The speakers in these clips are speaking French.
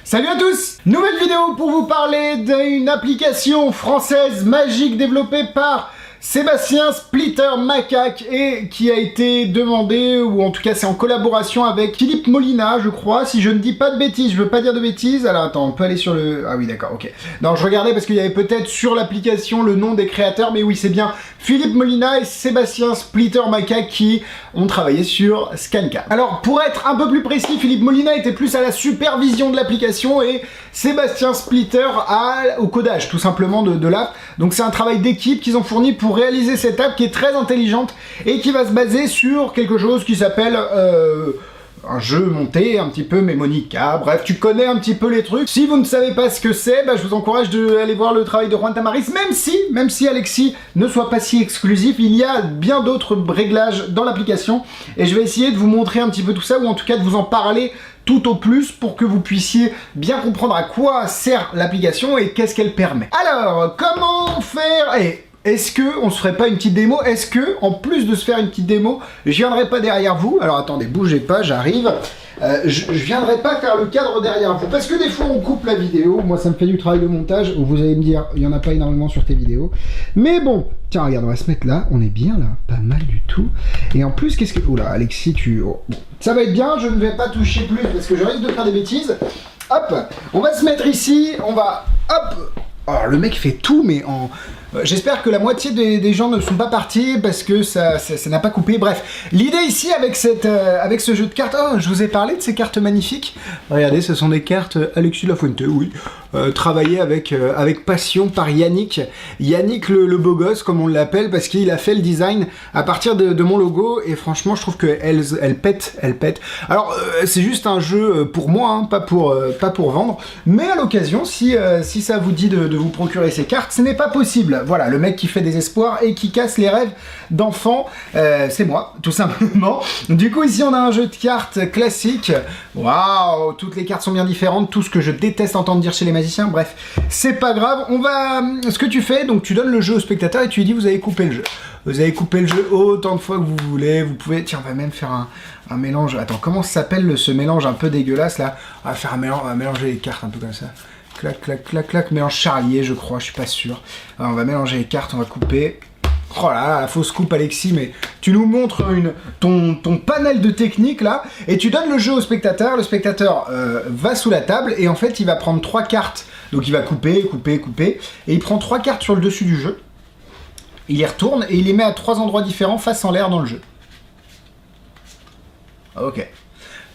Salut à tous! Nouvelle vidéo pour vous parler d'une application française magique développée par Sébastien Splitter Macaque et qui a été demandé, ou en tout cas c'est en collaboration avec Philippe Molina, je crois, si je ne dis pas de bêtises, je veux pas dire de bêtises. Alors attends, on peut aller sur le... Ah oui d'accord, ok. Non, je regardais parce qu'il y avait peut-être sur l'application le nom des créateurs, mais oui, c'est bien Philippe Molina et Sébastien Splitter Macaque qui ont travaillé sur ScanCAD. Alors pour être un peu plus précis, Philippe Molina était plus à la supervision de l'application et Sébastien Splitter au codage tout simplement de l'app. Donc c'est un travail d'équipe qu'ils ont fourni pour réaliser cette app qui est très intelligente et qui va se baser sur quelque chose qui s'appelle un jeu monté un petit peu Mémonica. Bref, tu connais un petit peu les trucs. Si vous ne savez pas ce que c'est, je vous encourage d'aller voir le travail de Juan Tamaris, même si Alexis ne soit pas si exclusif, il y a bien d'autres réglages dans l'application et je vais essayer de vous montrer un petit peu tout ça, ou en tout cas de vous en parler tout au plus pour que vous puissiez bien comprendre à quoi sert l'application et qu'est-ce qu'elle permet. Alors, comment faire est-ce que on se ferait pas une petite démo? Est-ce que, en plus de se faire une petite démo, je viendrai pas derrière vous? Alors attendez, bougez pas, j'arrive. Je viendrai pas faire le cadre derrière vous, parce que des fois on coupe la vidéo, moi ça me fait du travail de montage, vous allez me dire, il y en a pas énormément sur tes vidéos. Mais bon, tiens regarde, on va se mettre là, on est bien là, pas mal du tout. Et en plus, qu'est-ce que... Oula, Alexis, bon, ça va être bien, je ne vais pas toucher plus, parce que je risque de faire des bêtises. Hop, on va se mettre ici, on va... Hop. Alors le mec fait tout, mais en... J'espère que la moitié des gens ne sont pas partis parce que ça n'a pas coupé. Bref, l'idée ici avec ce jeu de cartes... Oh, je vous ai parlé de ces cartes magnifiques. Regardez, ce sont des cartes Alexis Lafuente, oui. Travaillées avec passion par Yannick. Yannick le beau gosse, comme on l'appelle, parce qu'il a fait le design à partir de mon logo. Et franchement, je trouve qu'elle pète. Alors, c'est juste un jeu pour moi, hein, pas pour vendre. Mais à l'occasion, si ça vous dit de vous procurer ces cartes, ce n'est pas possible. Voilà, le mec qui fait des espoirs et qui casse les rêves d'enfants, c'est moi, tout simplement. Du coup, ici, on a un jeu de cartes classique. Waouh, toutes les cartes sont bien différentes, tout ce que je déteste entendre dire chez les magiciens. Bref, c'est pas grave. Ce que tu fais, donc tu donnes le jeu au spectateur et tu lui dis, vous avez coupé le jeu. Vous avez coupé le jeu autant de fois que vous voulez. Vous pouvez, tiens, on va même faire un mélange. Attends, comment ça s'appelle ce mélange un peu dégueulasse là? On va faire un mélange, on va mélanger les cartes un peu comme ça. Clac, clac, clac, clac, mélange charlier, je crois, je suis pas sûr. Alors, on va mélanger les cartes, on va couper. Oh là là, la fausse coupe, Alexis, mais tu nous montres ton panel de techniques là, et tu donnes le jeu au spectateur. Le spectateur va sous la table, et en fait, il va prendre 3 cartes. Donc, il va couper, et il prend 3 cartes sur le dessus du jeu. Il les retourne, et il les met à 3 endroits différents, face en l'air dans le jeu. Ok.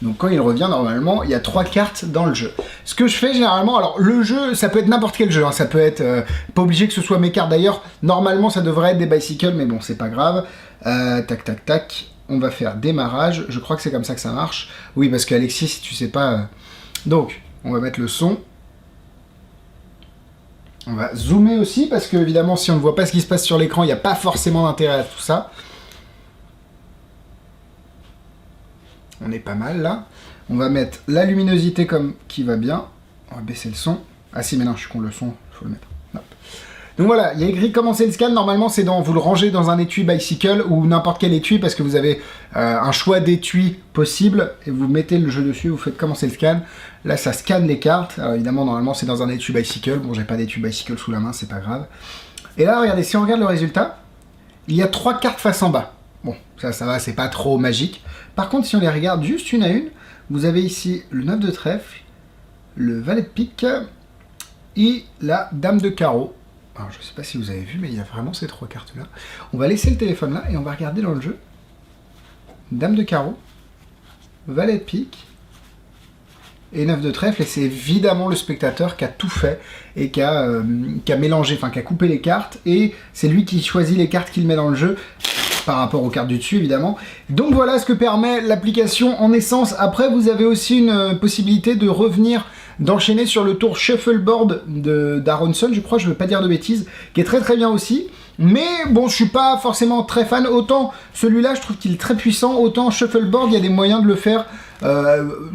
Donc quand il revient, normalement, il y a 3 cartes dans le jeu. Ce que je fais généralement, alors le jeu, ça peut être n'importe quel jeu, hein, ça peut être, pas obligé que ce soit mes cartes d'ailleurs, normalement ça devrait être des bicycles, mais bon, c'est pas grave. Tac, tac, tac, on va faire démarrage, je crois que c'est comme ça que ça marche. Oui, parce qu'Alexis, si tu sais pas... Donc, on va mettre le son. On va zoomer aussi, parce que évidemment, si on ne voit pas ce qui se passe sur l'écran, il n'y a pas forcément d'intérêt à tout ça. On est pas mal là. On va mettre la luminosité comme qui va bien. On va baisser le son. Ah si, mais non, je suis con, le son, faut le mettre. Hop. Donc voilà, il y a écrit commencer le scan. Normalement, c'est vous le rangez dans un étui bicycle ou n'importe quel étui parce que vous avez un choix d'étui possible et vous mettez le jeu dessus, vous faites commencer le scan. Là, ça scanne les cartes. Alors évidemment, normalement, c'est dans un étui bicycle. Bon, j'ai pas d'étui bicycle sous la main, c'est pas grave. Et là, regardez, si on regarde le résultat, il y a 3 cartes face en bas. Bon, ça va, c'est pas trop magique. Par contre, si on les regarde juste une à une, vous avez ici le 9 de trèfle, le valet de pique et la dame de carreau. Alors, je sais pas si vous avez vu, mais il y a vraiment ces 3 cartes-là. On va laisser le téléphone là et on va regarder dans le jeu. Dame de carreau, valet de pique et 9 de trèfle. Et c'est évidemment le spectateur qui a tout fait et qui a mélangé, enfin qui a coupé les cartes. Et c'est lui qui choisit les cartes qu'il met dans le jeu. Par rapport aux cartes du dessus évidemment. Donc voilà ce que permet l'application en essence. Après vous avez aussi une possibilité de revenir, d'enchaîner sur le tour Shuffleboard d'Aronson, je crois, je ne veux pas dire de bêtises, qui est très très bien aussi. Mais bon, je suis pas forcément très fan. Autant celui-là, je trouve qu'il est très puissant, autant Shuffleboard, il y a des moyens de le faire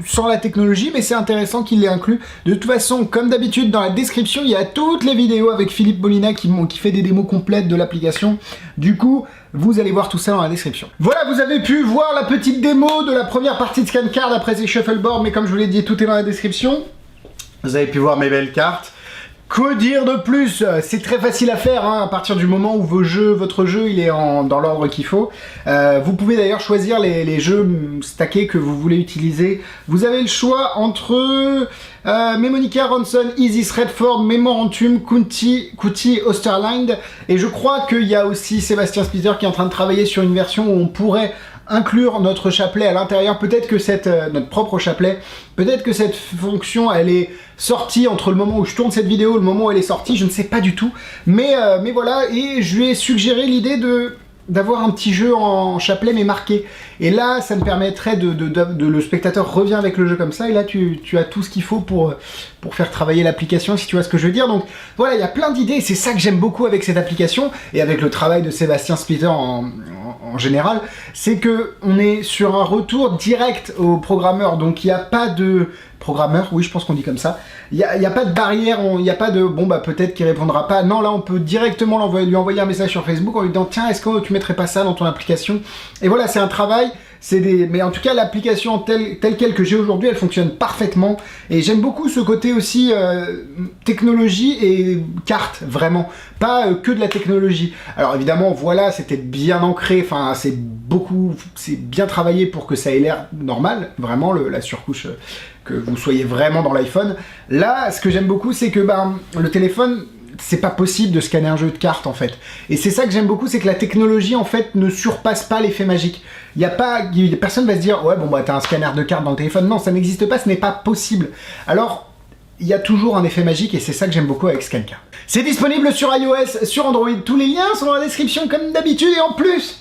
sans la technologie, mais c'est intéressant qu'il l'ait inclus. De toute façon, comme d'habitude, dans la description, il y a toutes les vidéos avec Philippe Molina qui fait des démos complètes de l'application. Du coup, vous allez voir tout ça dans la description. Voilà, vous avez pu voir la petite démo de la première partie de ScanCAD après ces Shuffleboard, mais comme je vous l'ai dit, tout est dans la description. Vous avez pu voir mes belles cartes. Que dire de plus? C'est très facile à faire, hein, à partir du moment où votre jeu il est dans l'ordre qu'il faut. Vous pouvez d'ailleurs choisir les jeux stackés que vous voulez utiliser. Vous avez le choix entre Memonica, Ronson, Isis, Redford, Memorantum, Kuti, Osterland. Et je crois qu'il y a aussi Sébastien Splitter qui est en train de travailler sur une version où on pourrait inclure notre chapelet à l'intérieur, peut-être que notre propre chapelet, peut-être que cette fonction elle est sortie entre le moment où je tourne cette vidéo et le moment où elle est sortie, je ne sais pas du tout, mais voilà, et je lui ai suggéré l'idée d'avoir un petit jeu en chapelet mais marqué, et là ça me permettrait le spectateur revient avec le jeu comme ça, et là tu as tout ce qu'il faut pour faire travailler l'application, si tu vois ce que je veux dire. Donc voilà, il y a plein d'idées, et c'est ça que j'aime beaucoup avec cette application, et avec le travail de Sébastien Splitter en général, c'est que on est sur un retour direct au programmeur, donc il n'y a pas de programmeur, oui je pense qu'on dit comme ça, il n'y a pas de barrière, il n'y a pas de bon bah peut-être qu'il répondra pas, non là on peut directement lui envoyer un message sur Facebook en lui disant tiens est-ce que tu mettrais pas ça dans ton application, et voilà c'est un travail, mais en tout cas l'application telle quelle que j'ai aujourd'hui elle fonctionne parfaitement, et j'aime beaucoup ce côté aussi technologie et carte, vraiment, pas que de la technologie. Alors évidemment voilà c'était bien ancré, enfin c'est bien travaillé pour que ça ait l'air normal, vraiment la surcouche, que vous soyez vraiment dans l'iPhone. Là, ce que j'aime beaucoup, c'est que le téléphone, c'est pas possible de scanner un jeu de cartes en fait. Et c'est ça que j'aime beaucoup, c'est que la technologie en fait ne surpasse pas l'effet magique. Personne va se dire ouais bon bah t'as un scanner de cartes dans le téléphone. Non, ça n'existe pas, ce n'est pas possible. Alors il y a toujours un effet magique, et c'est ça que j'aime beaucoup avec Scancar. C'est disponible sur iOS, sur Android, tous les liens sont dans la description comme d'habitude, et en plus,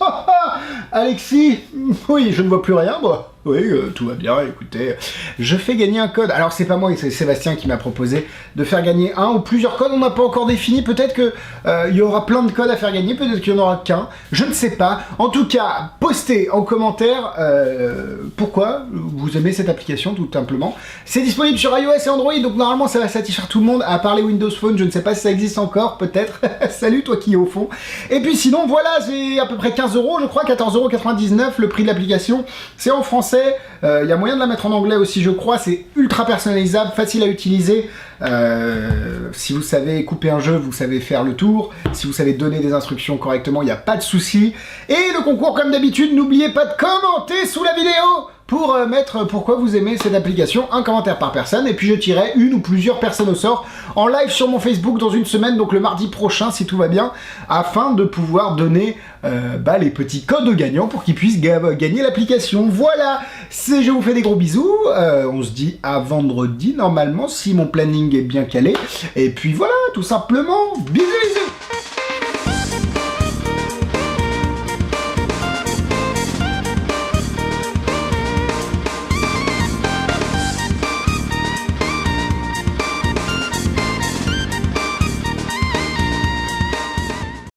Alexis, oui, je ne vois plus rien, moi. Oui, tout va bien, écoutez, je fais gagner un code. Alors c'est pas moi, c'est Sébastien qui m'a proposé de faire gagner un ou plusieurs codes, on n'a pas encore défini, peut-être que il y aura plein de codes à faire gagner, peut-être qu'il n'y en aura qu'un, je ne sais pas. En tout cas, postez en commentaire pourquoi vous aimez cette application, tout simplement. C'est disponible sur iOS et Android, donc normalement ça va satisfaire tout le monde, à part les Windows Phone, je ne sais pas si ça existe encore, peut-être. Salut toi qui es au fond. Et puis sinon, voilà, c'est à peu près 15 €, je crois, 14,99 € le prix de l'application, c'est en français. Il y a moyen de la mettre en anglais aussi je crois, c'est ultra personnalisable, facile à utiliser, si vous savez couper un jeu, vous savez faire le tour, si vous savez donner des instructions correctement, il n'y a pas de souci. Et le concours comme d'habitude, n'oubliez pas de commenter sous la vidéo pour mettre pourquoi vous aimez cette application, un commentaire par personne, et puis je tirerai une ou plusieurs personnes au sort en live sur mon Facebook dans une semaine, donc le mardi prochain si tout va bien, afin de pouvoir donner les petits codes gagnants pour qu'ils puissent gagner l'application. Voilà, je vous fais des gros bisous, on se dit à vendredi normalement si mon planning est bien calé, et puis voilà, tout simplement, bisous.